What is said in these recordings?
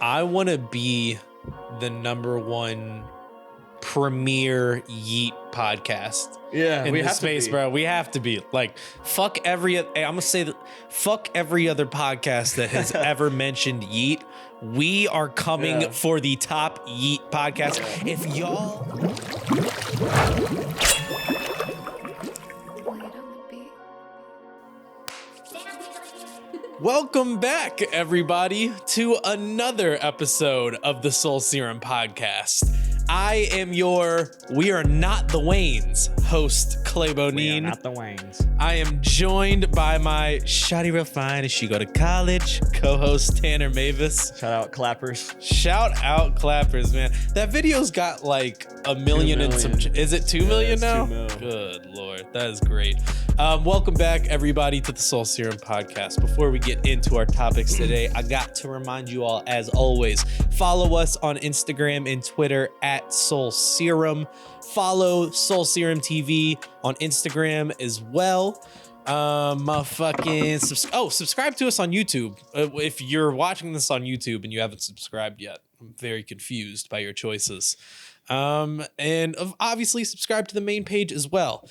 I want to be the #1 premier Yeet podcast. Yeah, in we this have space, to be. bro. We have to be like, fuck every. I'm gonna say that, fuck every other podcast that has ever mentioned Yeet. We are coming for the top Yeet podcast. Yeah. If y'all. Welcome back, everybody, to another episode of the Soul Serum podcast. I am your We Are Not the Waynes host, Clay Bonine. We are not the Waynes. I am joined by my shawty real fine as she go to college co-host Tanner Mavis. Shout out Clappers. Shout out Clappers, man. That video's got like a million and some. Is it 2 million now? 2 million. Good Lord, that is great. Welcome back, everybody, to the Soul Serum podcast. Before we get into our topics today, I got to remind you all, as always, follow us on Instagram and Twitter at Soul Serum. Follow Soul Serum TV on Instagram as well. Subscribe to us on YouTube. If you're watching this on YouTube and you haven't subscribed yet, I'm very confused by your choices. And obviously subscribe to the main page as well.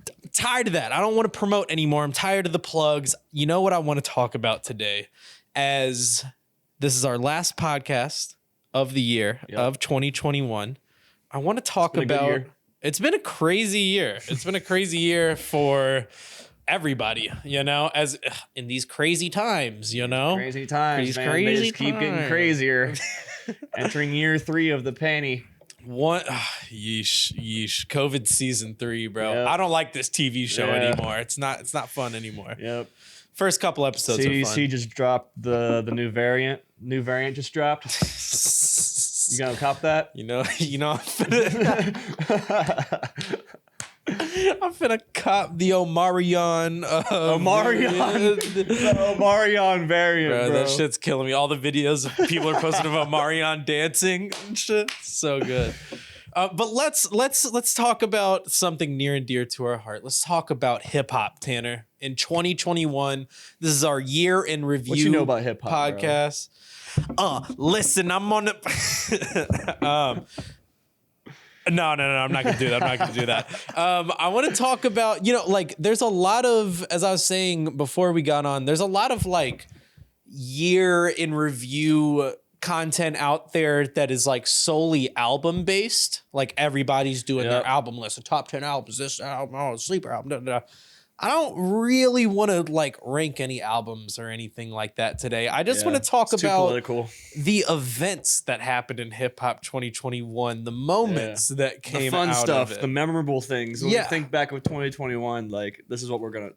I'm tired of that. I don't want to promote anymore. I'm tired of the plugs. You know what I want to talk about today, as this is our last podcast of the year of 2021. I want to talk about. It's been a crazy year. It's been a crazy year for everybody, you know, as in these crazy times, you know. Crazy times, These man. crazy They just keep getting times. crazier. Entering year 3 of the panty. What? Yeesh. COVID season 3, bro. Yep. I don't like this TV show anymore. It's not fun anymore. Yep. First couple episodes are CDC fun. just dropped the new variant. New variant just dropped. You gonna cop that? You know, I'm finna cop the Omarion. The Omarion variant, bro. That shit's killing me. All the videos of people are posting of Omarion dancing and shit. So good. But let's talk about something near and dear to our heart. Let's talk about hip hop, Tanner. In 2021, this is our year in review. What you know about hip hop podcast? Listen, I'm on the. No, I'm not gonna do that. I want to talk about, like, there's a lot of, as I was saying before we got on, there's a lot of like year in review content out there that is like solely album based. Like everybody's doing their album list, the top 10 albums, this album, sleeper album. Da, da, da. I don't really want to like rank any albums or anything like that today. I just want to talk about the events that happened in hip hop 2021, the moments that came the fun out stuff, of it. the memorable things. When we think back of 2021, like this is what we're gonna.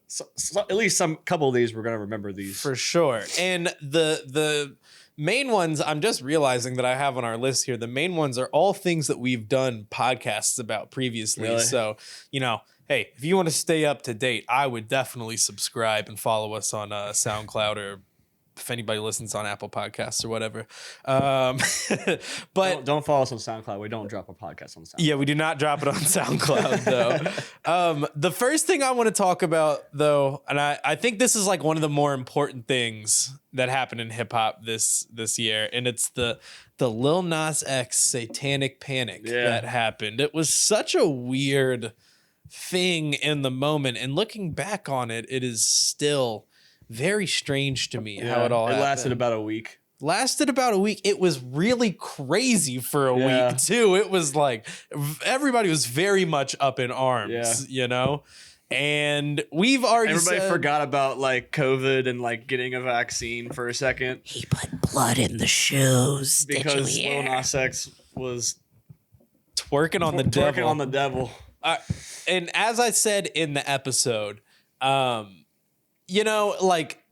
At least some couple of these we're gonna remember these for sure. And the main ones, I'm just realizing that I have on our list here. The main ones are all things that we've done podcasts about previously. Really? So hey, if you want to stay up to date, I would definitely subscribe and follow us on SoundCloud, or if anybody listens on Apple Podcasts or whatever. But don't follow us on SoundCloud. We don't drop a podcast on SoundCloud. Yeah, we do not drop it on SoundCloud, though. The first thing I want to talk about, though, and I think this is like one of the more important things that happened in hip hop this year, and it's the Lil Nas X Satanic Panic that happened. It was such a weird thing in the moment, and looking back on it, it is still very strange to me how it all happened. It lasted about a week. It was really crazy for a week too. It was like everybody was very much up in arms, and we've already everybody forgot about like COVID and like getting a vaccine for a second. He put blood in the shoes. Because Lil Nas X was twerking on the devil. And as I said in the episode, like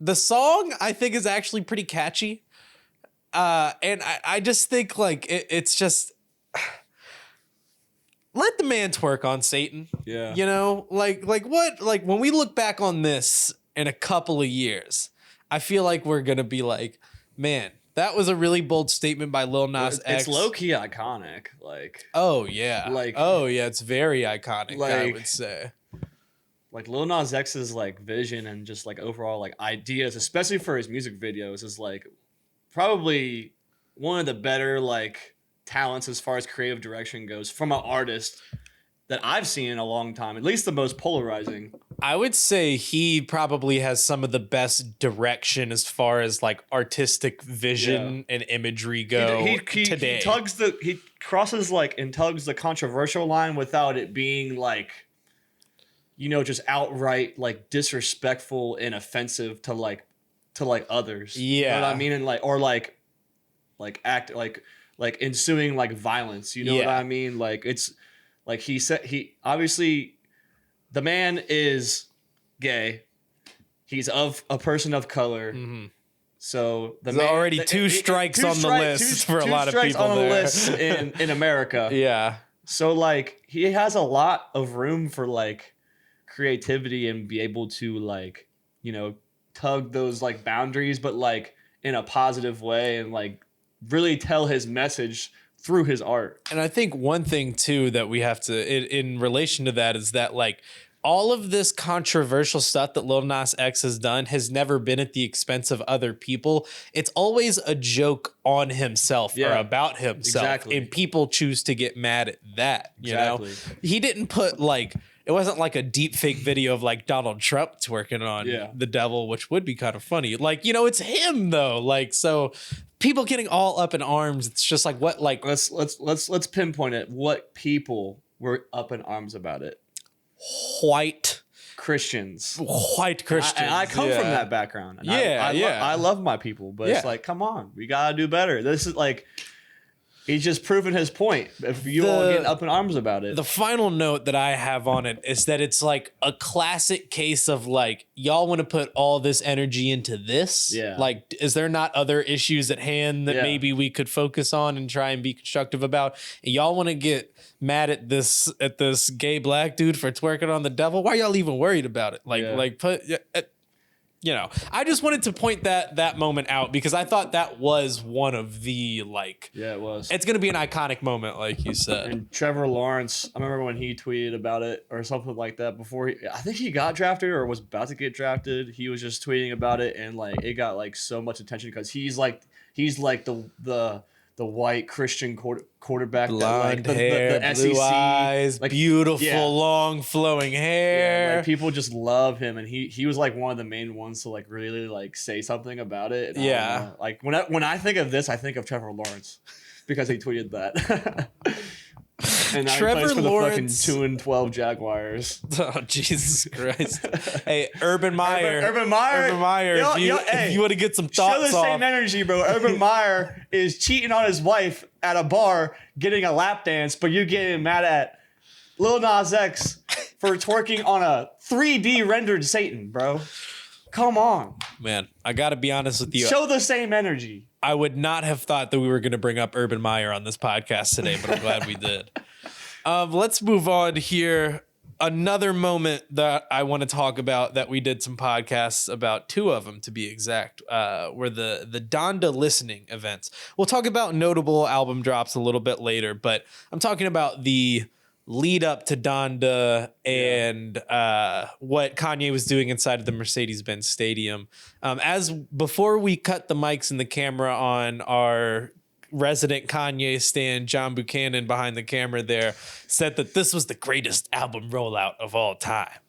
the song I think is actually pretty catchy. And I just think like it's just let the man twerk on Satan. Yeah. Like what? Like when we look back on this in a couple of years, I feel like we're going to be like, man, that was a really bold statement by Lil Nas X. It's low-key iconic. It's very iconic, I would say. Like Lil Nas X's like vision and just like overall like ideas, especially for his music videos, is like probably one of the better like talents as far as creative direction goes from an artist that I've seen in a long time. At least the most polarizing. I would say he probably has some of the best direction as far as like artistic vision and imagery go today. He crosses like and tugs the controversial line without it being like, you know, just outright like disrespectful and offensive to like others. Yeah. You know what I mean? And like, or like act like ensuing like violence. You know what I mean? Like it's like he said, he obviously the man is gay. He's of a person of color. Mm-hmm. So there's already two strikes on the list for a lot of people on the list in America. Yeah. So like he has a lot of room for like creativity and be able to like, you know, tug those like boundaries, but like in a positive way and like really tell his message through his art. And I think one thing too that we have to in relation to that is that like all of this controversial stuff that Lil Nas X has done has never been at the expense of other people. It's always a joke on himself or about himself. Exactly. And people choose to get mad at that. You know, he didn't put like, it wasn't like a deep fake video of like Donald Trump twerking on the devil, which would be kind of funny. Like, you know, it's him though. Like, so people getting all up in arms. It's just like, what, like, let's pinpoint it. What people were up in arms about it? White Christians. I come from that background. And I love my people, but it's like, come on, we gotta do better. This is like, he's just proving his point. If you all get up in arms about it. The final note that I have on it is that it's like a classic case of like, y'all want to put all this energy into this? Yeah. Like, is there not other issues at hand that maybe we could focus on and try and be constructive about? And y'all want to get mad at this gay black dude for twerking on the devil? Why are y'all even worried about it? Like put... You know, I just wanted to point that moment out because I thought that was one of the like. Yeah, it was. It's gonna be an iconic moment, like you said. And Trevor Lawrence, I remember when he tweeted about it or something like that before. I think he got drafted or was about to get drafted. He was just tweeting about it, and like it got like so much attention because he's like the white Christian quarterback, blonde that, like, hair, the blue SEC, eyes, like, beautiful long flowing hair. Yeah, like people just love him, and he was like one of the main ones to like really like say something about it. And like when I think of this, I think of Trevor Lawrence because he tweeted that. And now Trevor he plays for Lawrence, the fucking 2-12 Jaguars. Oh Jesus Christ! Hey, Urban Meyer. Urban Meyer. If you want to get some thoughts show the same energy, bro. Urban Meyer is cheating on his wife at a bar, getting a lap dance, but you're getting mad at Lil Nas X for twerking on a 3D rendered Satan, bro. Come on, man. I gotta be honest with you. Show the same energy. I would not have thought that we were going to bring up Urban Meyer on this podcast today, but I'm glad we did. Let's move on here. Another moment that I want to talk about that we did some podcasts about, 2 of them to be exact, were the DONDA listening events. We'll talk about notable album drops a little bit later, but I'm talking about the lead up to DONDA and what Kanye was doing inside of the Mercedes-Benz Stadium. Before we cut the mics and the camera on our resident Kanye stan, John Buchanan, behind the camera there, said that this was the greatest album rollout of all time.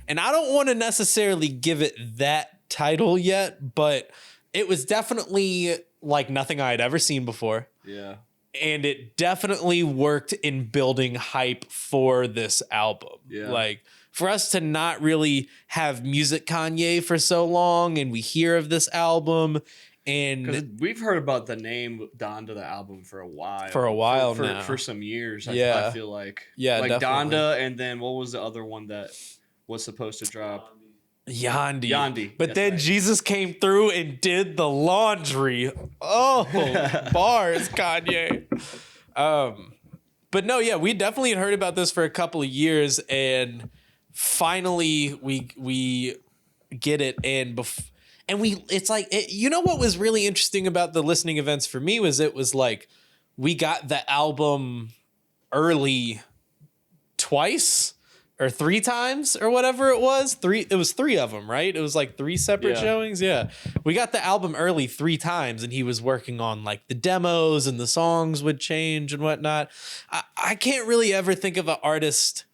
And I don't want to necessarily give it that title yet, but it was definitely like nothing I had ever seen before. Yeah. And it definitely worked in building hype for this album. Yeah. Like, for us to not really have music Kanye for so long, and we hear of this album, and we've heard about the name Donda, the album, for a while. Now. For some years, I feel like. Yeah, like definitely. Donda, and then what was the other one that was supposed to drop? Yandi. But then right. Jesus came through and did the laundry. Oh, bars, Kanye. But no, yeah, we definitely had heard about this for a couple of years, and finally we get it. And it's like, you know what was really interesting about the listening events for me was it was like we got the album early twice. or 3 times or whatever it was. It was 3 of them, right? It was like 3 separate showings. Yeah. We got the album early 3 times, and he was working on like the demos, and the songs would change and whatnot. I can't really ever think of an artist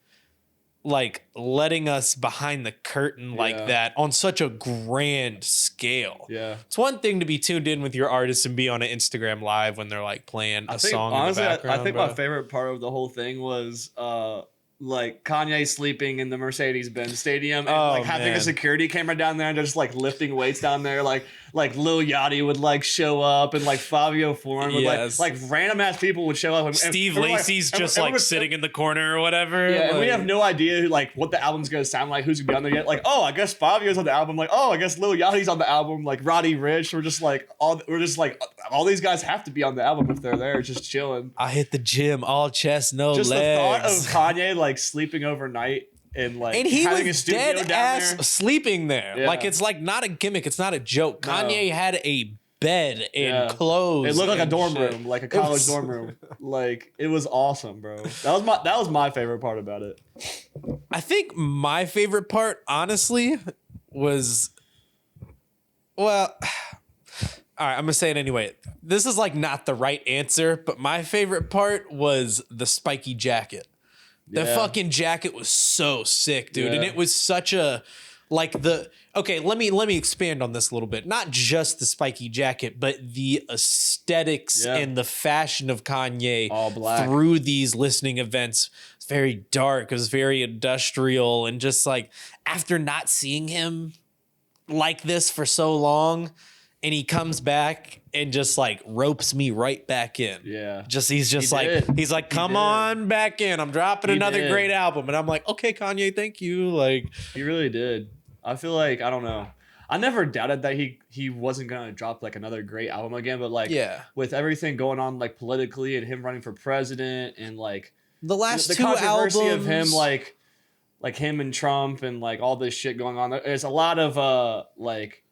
like letting us behind the curtain like that on such a grand scale. Yeah. It's one thing to be tuned in with your artist and be on an Instagram live when they're like playing a song honestly, in the background. I think my favorite part of the whole thing was like Kanye sleeping in the Mercedes-Benz Stadium and like having a security camera down there and just like lifting weights down there. Like Lil Yachty would like show up, and like Fabio Foreign would like random ass people would show up. And Steve Lacy's just like sitting in the corner or whatever. Yeah, like, and we have no idea like what the album's gonna sound like, who's gonna be on there yet. Like, oh, I guess Fabio's on the album. Like, oh, I guess Lil Yachty's on the album. Like Roddy Ricch. We're just like all these guys have to be on the album if they're there, just chilling. I hit the gym, all chest, no just legs. The thought of Kanye like sleeping overnight and he having was dead ass sleeping there. Yeah. Like it's like not a gimmick, it's not a joke. No. Kanye had a bed and clothes. It looked like a dorm room, like a college dorm room. Like it was awesome, bro. That was my favorite part about it. I think my favorite part, honestly, was all right, I'm gonna say it anyway. This is like not the right answer, but my favorite part was the spiky jacket. The fucking jacket was so sick, dude. And it was such a let me expand on this a little bit. Not just the spiky jacket, but the aesthetics and the fashion of Kanye all black through these listening events. It's very dark, it was very industrial, and just like after not seeing him like this for so long, and he comes back and just like ropes me right back in. Yeah. He's like, come on back in. I'm dropping another great album. And I'm like, okay, Kanye, thank you. Like he really did. I feel like, I don't know. I never doubted that he wasn't gonna drop like another great album again, but like with everything going on like politically and him running for president and like the last the 2 controversy albums of him like him and Trump and like all this shit going on. There's a lot of like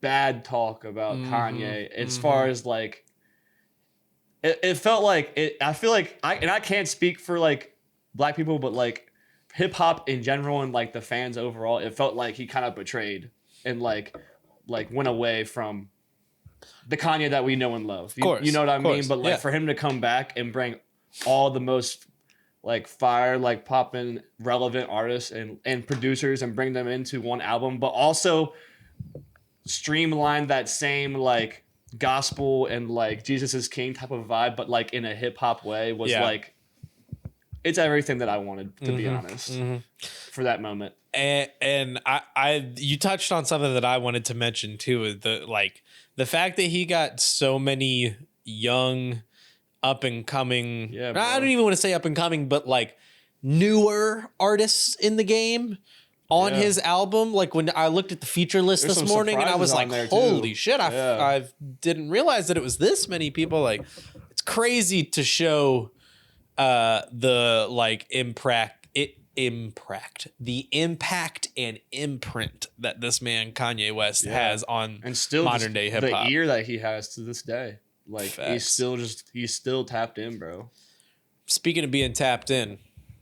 bad talk about Kanye as far as like it felt like it. I feel like I can't speak for like black people, but like hip hop in general and like the fans overall, it felt like he kind of betrayed and like went away from the Kanye that we know and love. You know what I mean? But like for him to come back and bring all the most like fire, like poppin' relevant artists and producers and bring them into one album, but also streamline that same like gospel and like Jesus is King type of vibe, but like in a hip hop way was like it's everything that I wanted, to be honest, for that moment. And I you touched on something that I wanted to mention too, is the fact that he got so many young up and coming. I don't even want to say up and coming, but like newer artists in the game on his album. Like when I looked at the feater list this morning and I was like, holy shit, I didn't realize that it was this many people. Like it's crazy to show the like impact and imprint that this man Kanye West has on and still modern day hip hop. The ear that he has to this day. Like Facts. he's still tapped in, bro. Speaking of being tapped in,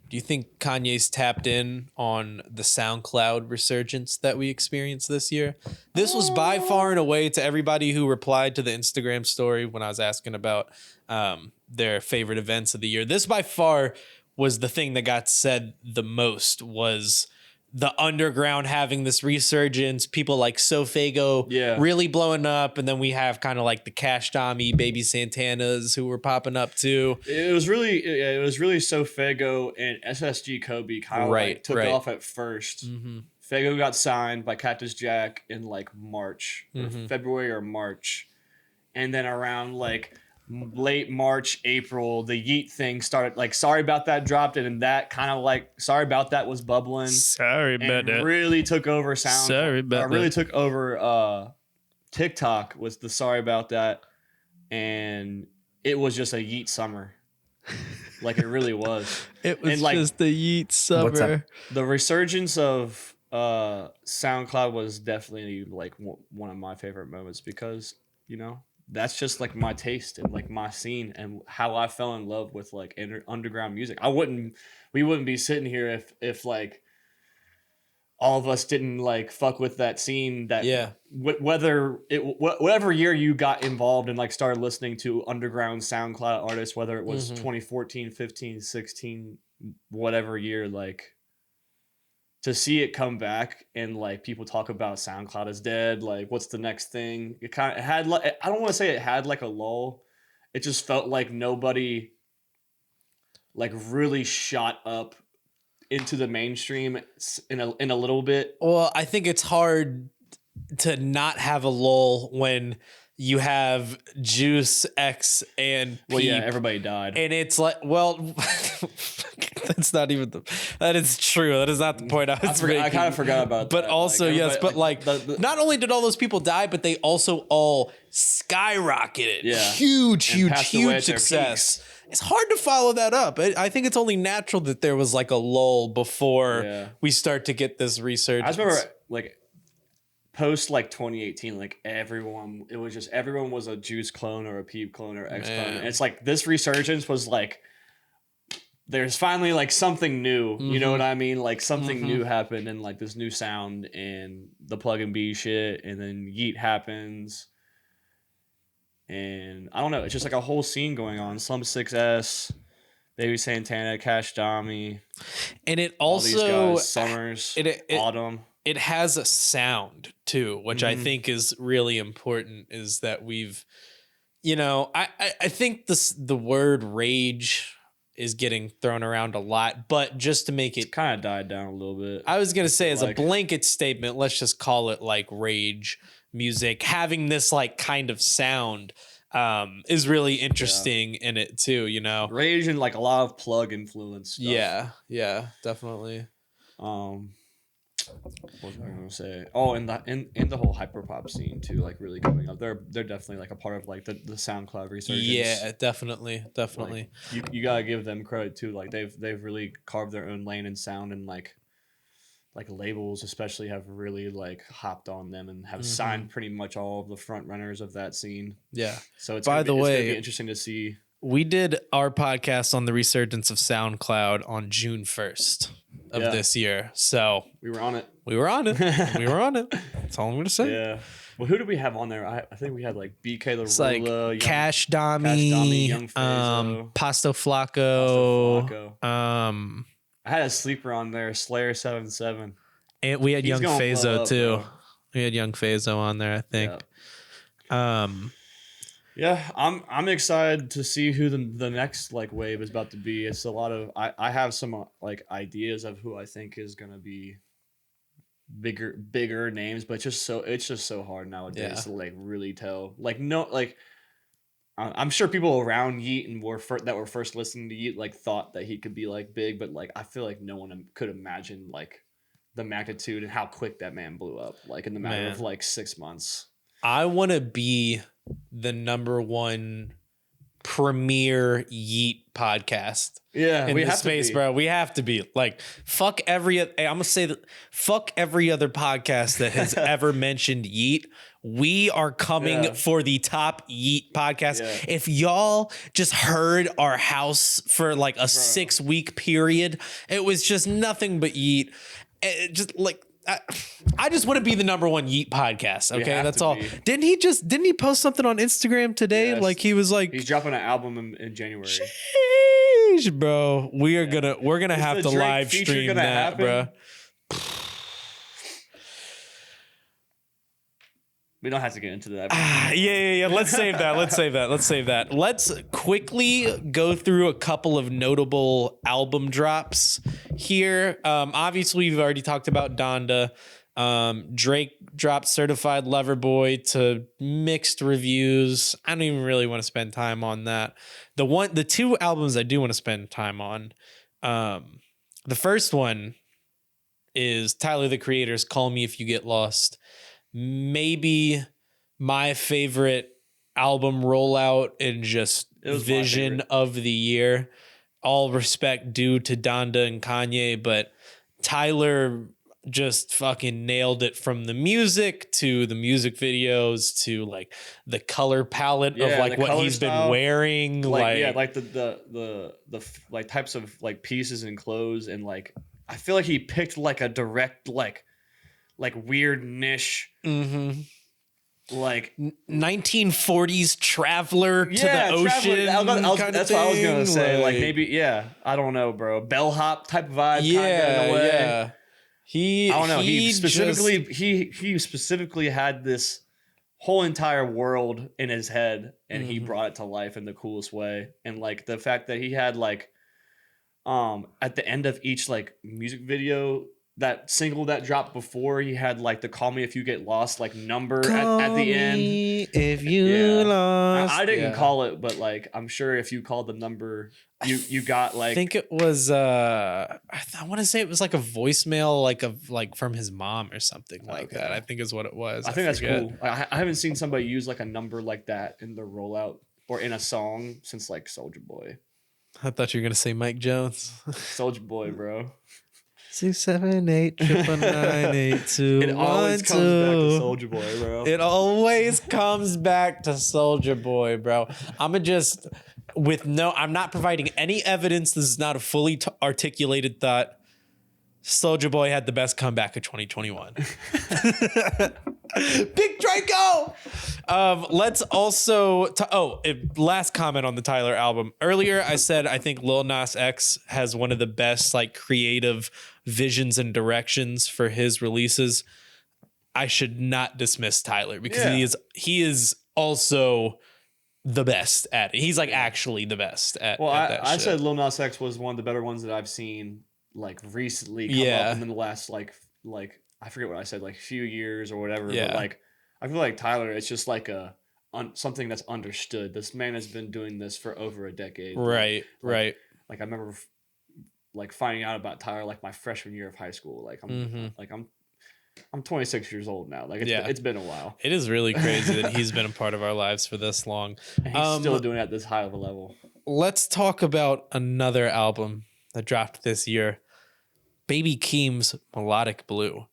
do you think Kanye's tapped in on the SoundCloud resurgence that we experienced this year? This was by far and away, to everybody who replied to the Instagram story when I was asking about their favorite events of the year. This by far was the thing that got said the most, was the underground having this resurgence, people like Sofago really blowing up, and then we have kind of like the Cash Tommy, Baby Santanas who were popping up too. It was really Sofago and SSG Kobe kind of took off at first. Fago got signed by Cactus Jack in like March, or February or March, and then around like late March, April, the Yeat thing started. Like Sorry About That dropped, and that kind of like Sorry About That was bubbling. Sorry about that. Really took over sound. Sorry about really that. took over TikTok was the Sorry About That, and it was just a Yeat summer. Like it really was. It was just the Yeat summer. The resurgence of SoundCloud was definitely like one of my favorite moments because that's just like my taste and like my scene and how I fell in love with like underground music. We wouldn't be sitting here if like all of us didn't like fuck with that scene that whatever year you got involved and like started listening to underground SoundCloud artists, whether it was 2014, 15, 16, whatever year, like to see it come back and like people talk about SoundCloud is dead, like what's the next thing? It had like, I don't want to say it had like a lull. It just felt like nobody like really shot up into the mainstream in a little bit. Well, I think it's hard to not have a lull when you have Juice, X, and Peep, well, yeah, everybody died, and it's like, well, that's not even that is true. That is not the point I was making. I kind of forgot about but that. Also, like, yes, but like not only did all those people die, but they also all skyrocketed. Yeah, huge success. It's hard to follow that up. I think it's only natural that there was like a lull before we start to get this research. I just remember like post like 2018, like everyone was a Juice clone or a Peep clone or X clone. And it's like this resurgence was like there's finally like something new. You know what I mean? Like something new happened and like this new sound and the Plug and B shit, and then Yeat happens. And I don't know, it's just like a whole scene going on. Slum 6S, Baby Santana, Cash Dami. And it also all these guys, Summers, Autumn. It has a sound too, which I think is really important, is that we've, you know, I think the word rage is getting thrown around a lot, but just to make it kind of died down a little bit. I was going to say as a blanket statement, let's just call it like rage music. Having this like kind of sound is really interesting in it too, you know. Rage and like a lot of Plug influence stuff. Yeah, definitely. What was I gonna say? Oh, and the whole hyperpop scene too, like really coming up. They're definitely like a part of like the SoundCloud resurgence. Yeah, definitely. Like, you gotta give them credit too. Like they've really carved their own lane and sound, and like labels especially have really like hopped on them and have signed pretty much all of the front runners of that scene. Yeah. So it's by the way, it's gonna be interesting to see. We did our podcast on the resurgence of SoundCloud on June 1st of this year. So we were on it. That's all I'm going to say. Yeah. Well, who did we have on there? I think we had like BK La It's Rula, like Cash Dami, Young Fazo, Pasto Flacco. I had a sleeper on there, Slayer 77. And we had Young Fazo too. Bro. We had Young Fazo on there, I think. Yeah, I'm excited to see who the next like wave is about to be. It's a lot of I have some like ideas of who I think is gonna be bigger names, but it's just so hard nowadays to like really tell. Like no, like I'm sure people around Yeat and that were first listening to Yeat like thought that he could be like big, but like I feel like no one could imagine like the magnitude and how quick that man blew up, like in the matter of like 6 months. I want to be the #1 premier Yeet podcast. Yeah, in the space, bro. We have to be like fuck every. I'm gonna say that fuck every other podcast that has ever mentioned Yeet. We are coming for the top Yeet podcast. Yeah. If y'all just heard our house for like a 6-week period, it was just nothing but Yeet. It just like. I just want to be the #1 Yeet podcast. Okay, that's all. Be. Didn't he post something on Instagram today? Yes. Like he was like, he's dropping an album in January. Sheesh, bro. We're gonna have to live stream that, bro. We don't have to get into that. Yeah. Let's save that. Let's quickly go through a couple of notable album drops here. Obviously, we've already talked about Donda. Drake dropped Certified Lover Boy to mixed reviews. I don't even really want to spend time on that. The two albums I do want to spend time on. The first one is Tyler, the Creator's Call Me If You Get Lost. Maybe my favorite album rollout and just vision of the year. All respect due to Donda and Kanye, but Tyler, just fucking nailed it, from the music to the music videos to like the color palette of like what he's been wearing, like the like types of like pieces and clothes, and like I feel like he picked like a direct like weird niche. Like 1940s traveler to the ocean. That's what I was gonna say. Like maybe, I don't know, bro. Bellhop type vibe. Yeah, in a way. Yeah. I don't know. He specifically had this whole entire world in his head, and he brought it to life in the coolest way. And like the fact that he had like, at the end of each like music video, that single that dropped before, he had like the "Call Me If You Get Lost" like number at the end. If you lost, I didn't call it, but like I'm sure if you called the number, you got like. I think it was. I want to say it was like a voicemail, like from his mom or something like that. I think is what it was. I think that's cool. I haven't seen somebody use like a number like that in the rollout or in a song since like Soulja Boy. I thought you were gonna say Mike Jones. Soulja Boy, bro. 678 998 212. It always comes back to Soulja Boy, bro. It always comes back to Soulja Boy, bro. I'm not providing any evidence. This is not a fully articulated thought. Soulja Boy had the best comeback of 2021. Big Draco. Let's also last comment on the Tyler album. Earlier I said I think Lil Nas X has one of the best like creative visions and directions for his releases. I should not dismiss Tyler because he is also the best at it. He's like actually the best at that I shit. said Lil Nas X was one of the better ones that I've seen like recently come up in the last like I forget what I said, like a few years or whatever. But like I feel like Tyler, it's just like something that's understood. This man has been doing this for over a decade. Right. Like I remember like finding out about Tyler like my freshman year of high school. Like I'm 26 years old now. Like it's been a while. It is really crazy that he's been a part of our lives for this long. And he's still doing it at this high of a level. Let's talk about another album that dropped this year, Baby Keem's Melodic Blue.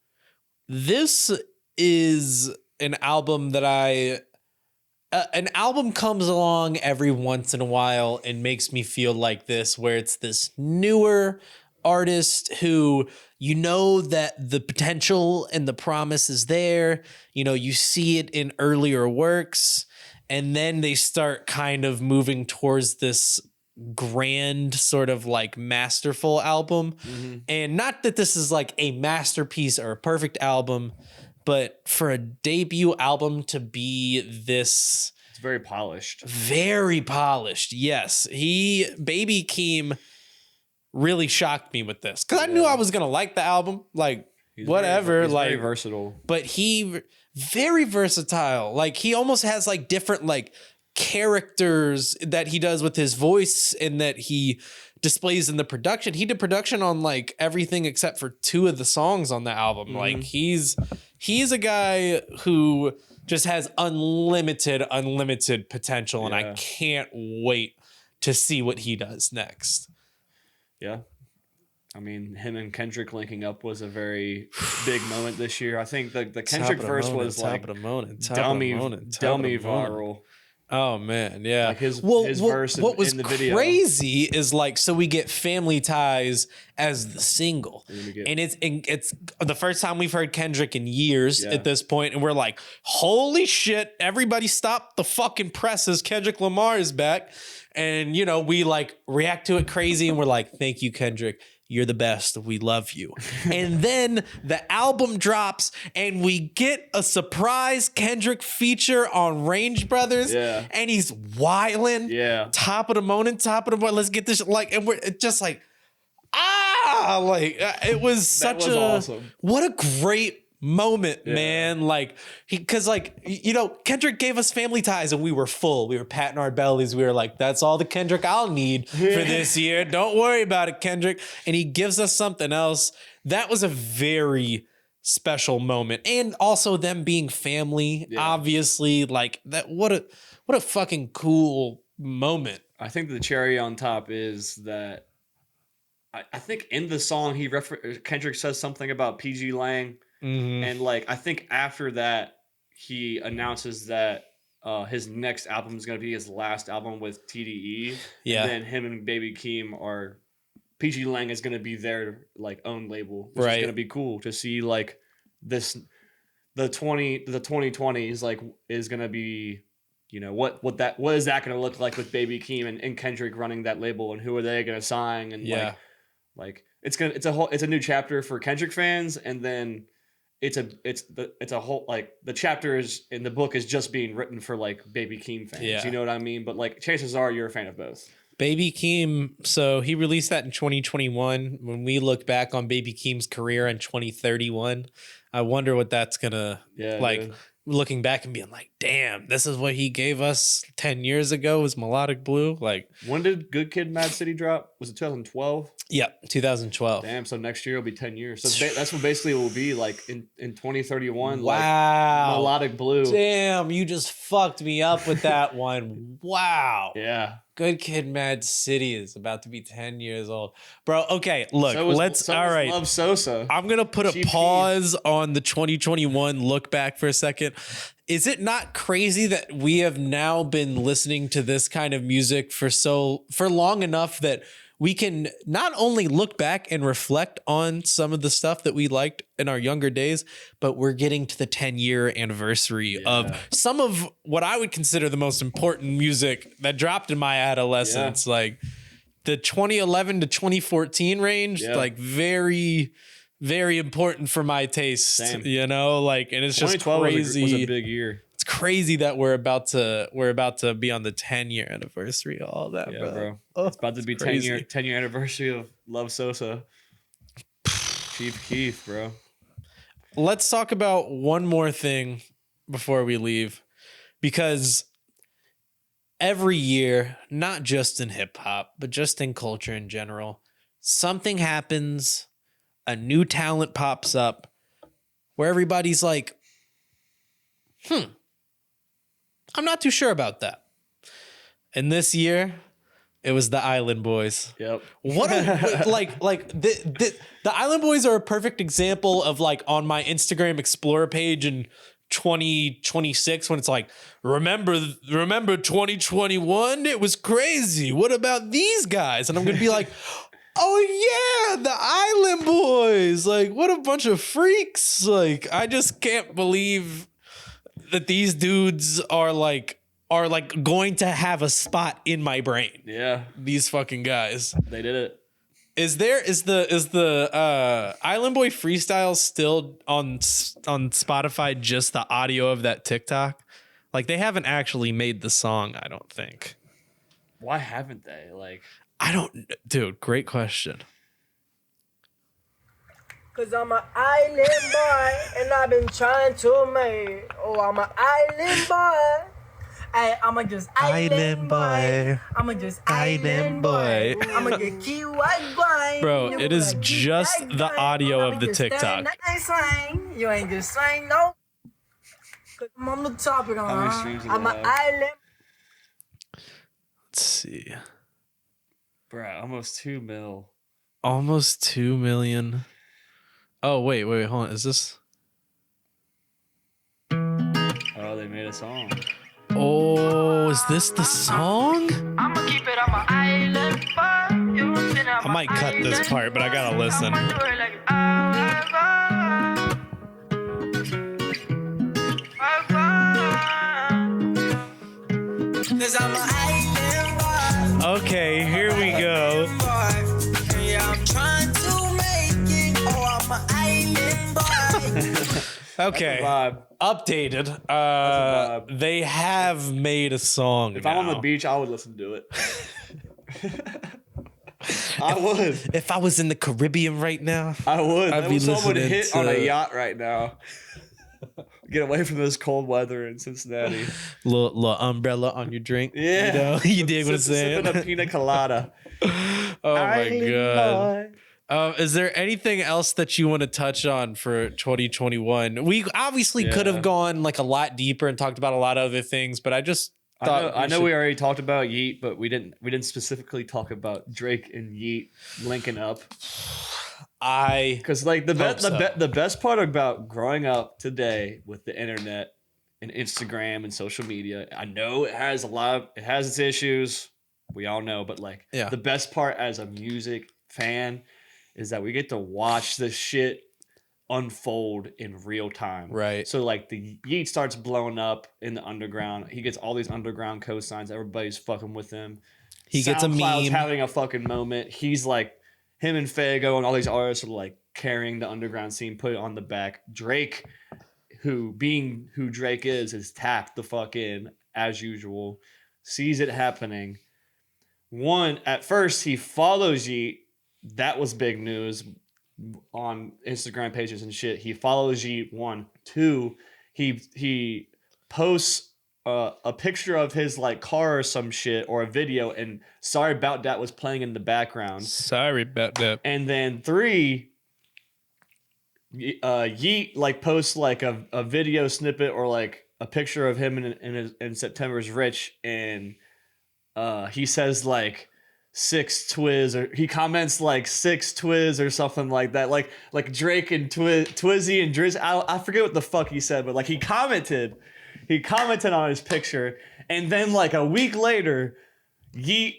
This is an album that an album comes along every once in a while and makes me feel like this, where it's this newer artist who, you know, that the potential and the promise is there. You know, you see it in earlier works, and then they start kind of moving towards this grand sort of like masterful album. And not that this is like a masterpiece or a perfect album, but for a debut album to be this, it's very polished. Yes. Baby Keem really shocked me with this, because I knew I was gonna like the album, like he's very versatile. But he very versatile. Like he almost has like different like characters that he does with his voice and that he displays in the production. He did production on like everything except for 2 of the songs on the album. Like he's a guy who just has unlimited potential, and I can't wait to see what he does next. Yeah. I mean, him and Kendrick linking up was a very big moment this year. I think the Kendrick verse was like dummy viral. Oh man, yeah. Like his verse what was in the video. Crazy is like, so we get Family Ties as the single, and it's the first time we've heard Kendrick in years at this point, and we're like, holy shit! Everybody stop the fucking presses! Kendrick Lamar is back, and you know we like react to it crazy, and we're like, thank you, Kendrick. You're the best. We love you. And then the album drops and we get a surprise Kendrick feature on Range Brothers. Yeah. And he's wilding. Yeah. Top of the morning. Let's get this. Like, and we're just like, it was such awesome. What a great moment, man. Like because Kendrick gave us Family Ties and we were full. We were patting our bellies. We were like, that's all the Kendrick I'll need for this year. Don't worry about it, Kendrick. And he gives us something else. That was a very special moment. And also them being family, obviously, like that. What a fucking cool moment. I think the cherry on top is that I think in the song Kendrick says something about PG Lang, and like I think after that he announces that his next album is going to be his last album with TDE. Yeah. And then him and Baby Keem are PG Lang is going to be their like own label, which is going to be cool to see like this the 2020s like is going to be, you know, what is that going to look like with Baby Keem and Kendrick running that label, and who are they going to sign, and like it's a new chapter for Kendrick fans, and then it's a whole like the chapters in the book is just being written for like Baby Keem fans. You know what I mean? But like chances are you're a fan of both. Baby Keem, so he released that in 2021. When we look back on Baby Keem's career in 2031, I wonder what that's gonna like. Looking back and being like, damn, this is what he gave us 10 years ago was Melodic Blue. Like, when did Good Kid, Mad City drop? Was it 2012? Yeah, 2012. Damn, so next year will be 10 years. So that's what basically it will be like in 2031. Wow. Like Melodic Blue. Damn, you just fucked me up with that one. Wow. Yeah. Good Kid, Mad City is about to be 10 years old. Bro, okay, look, all right. Love Sosa. I'm going to put a pause on the 2021 look back for a second. Is it not crazy that we have now been listening to this kind of music for long enough that we can not only look back and reflect on some of the stuff that we liked in our younger days, but we're getting to the 10-year anniversary of some of what I would consider the most important music that dropped in my adolescence, like the 2011 to 2014 range, like very, very important for my taste. Same. You know, like, and it's just 2012 crazy. was a big year. It's crazy that we're about to be on the 10-year anniversary of all that, bro. Oh, it's about to be 10-year anniversary of Love Sosa. Chief Keef, bro. Let's talk about one more thing before we leave, because every year, not just in hip hop, but just in culture in general, something happens, a new talent pops up where everybody's like, I'm not too sure about that. And this year, it was the Island Boys. Yep. What the Island Boys are a perfect example of like on my Instagram Explorer page in 2026 when it's like, remember 2021? It was crazy. What about these guys? And I'm gonna be like, oh yeah, the Island Boys. Like, what a bunch of freaks. Like, I just can't believe that these dudes are going to have a spot in my brain. Yeah. These fucking guys. They did it. Is the Island Boy freestyle still on Spotify, just the audio of that TikTok? Like, they haven't actually made the song, I don't think. Why haven't they? Like, dude, great question. Cause I'm an island boy and I've been trying to make. Oh, I'm an island boy. I'ma just island boy. I'ma just island boy. I'ma get key white boy. Bro, it is just the audio of the TikTok. You ain't just saying no. Cause I'm on the topic. I'm an island. Let's see. Bro, almost 2 mil. Almost 2 million. Oh, wait, hold on. Is this? Oh, they made a song. Oh, is this the song? I'ma keep it on my island. I might cut this part, but I gotta listen. Okay, here we go. Okay, updated. They have made a song. If I'm on the beach, I would listen to it. I would. If I was in the Caribbean right now, I would. I'd be someone listening hit to on a yacht right now. Get away from this cold weather in Cincinnati. Little umbrella on your drink. Yeah, you know? You dig what I'm saying? Sipping a pina colada. Oh my god. Is there anything else that you want to touch on for 2021? We obviously could have gone like a lot deeper and talked about a lot of other things, but I know we already talked about Yeet, but we didn't specifically talk about Drake and Yeet linking up. Because the best part about growing up today with the internet and Instagram and social media, I know it has its issues. We all know, but the best part as a music fan is that we get to watch this shit unfold in real time. Right. So the Yeet starts blowing up in the underground. He gets all these underground cosigns. Everybody's fucking with him. He gets a SoundCloud's meme. having a fucking moment. He's him and Fago and all these artists are carrying the underground scene, put it on the back. Drake, who Drake is tapped the fuck in as usual, sees it happening. One, at first he follows Yeet. That was big news on Instagram pages and shit. He follows Yeet. 1, 2, he posts a picture of his car or some shit or a video, and Sorry About That was playing in the background. Sorry about that. And then 3, Yeet posts a video snippet or a picture of him in September's Rich, and he says 6 Twiz, or he comments 6 Twiz or something like that, like Drake and Twizzy and Drizzy. I forget what the fuck he said, but he commented on his picture, and then a week later, Yeet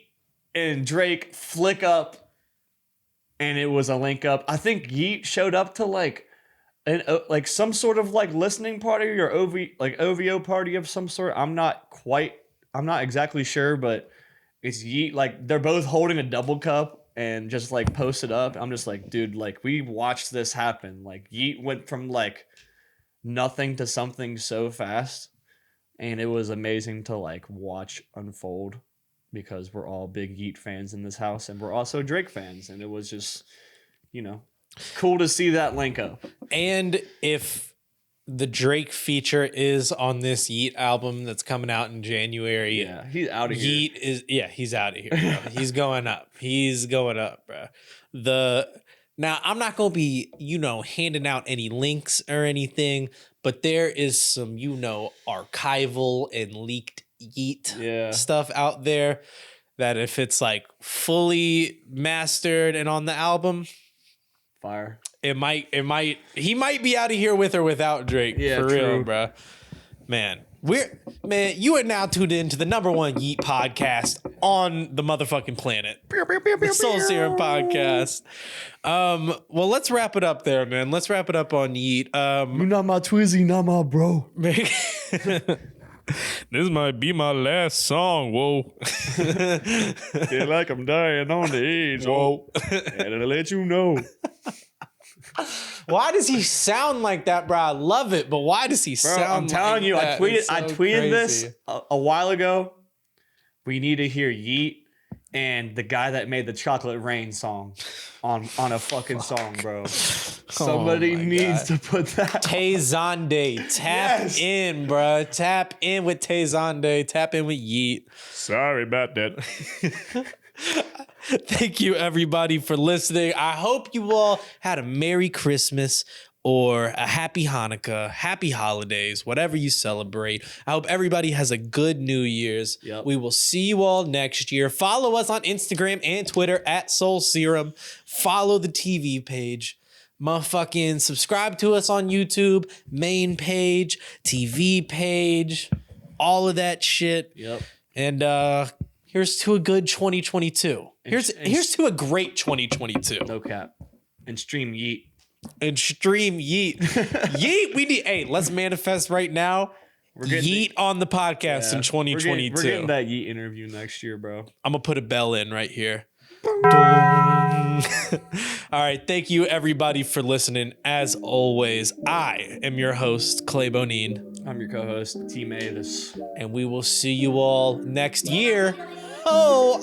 and Drake flick up, and it was a link up. I think Yeet showed up to some sort of listening party or OVO party of some sort. I'm not exactly sure, but it's Yeet. They're both holding a double cup and just posted up. I'm just dude, we watched this happen. Yeet went from nothing to something so fast, and it was amazing to watch unfold, because we're all big Yeet fans in this house, and we're also Drake fans, and it was just, cool to see that link up. And if the Drake feature is on this Yeet album that's coming out in January, yeah, he's out of here. He's out of here, bro. He's going up. He's going up, bro. Now, I'm not going to be, handing out any links or anything, but there is some, archival and leaked Yeet stuff out there that if it's fully mastered and on the album, fire. He might be out of here with or without Drake. Yeah, for true. real, bro. Man, you are now tuned in to the #1 Yeet podcast on the motherfucking planet. The Soul Serum podcast. Well, let's wrap it up there, man. Let's wrap it up on Yeet. You not my Twizzy, not my bro. This might be my last song. Whoa. Feel like I'm dying on the edge. Whoa. And I'll let you know. Why does he sound like that, bro? I love it, but why does he sound like that? I'm telling you, I tweeted crazy. this a while ago. We need to hear Yeet and the guy that made the Chocolate Rain song on a fucking song, bro. Somebody needs to put that. Tay Zonde, tap in, bro. Tap in with Tay Zonde. Tap in with Yeet. Sorry about that. Thank you, everybody, for listening. I hope you all had a Merry Christmas or a Happy Hanukkah, Happy Holidays, whatever you celebrate. I hope everybody has a good New Year's. Yep. We will see you all next year. Follow us on Instagram and Twitter at Soul Serum. Follow the TV page. Motherfucking subscribe to us on YouTube, main page, TV page, all of that shit. Yep. And here's to a good 2022. Here's to a great 2022. No cap. And stream Yeet. And stream Yeet. Yeet, let's manifest right now. Yeet on the podcast in 2022. We're getting that Yeet interview next year, bro. I'm going to put a bell in right here. All right. Thank you, everybody, for listening. As always, I am your host, Clay Bonine. I'm your co-host, T Mavis. And we will see you all next year. Oh,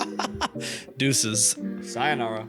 deuces. Sayonara.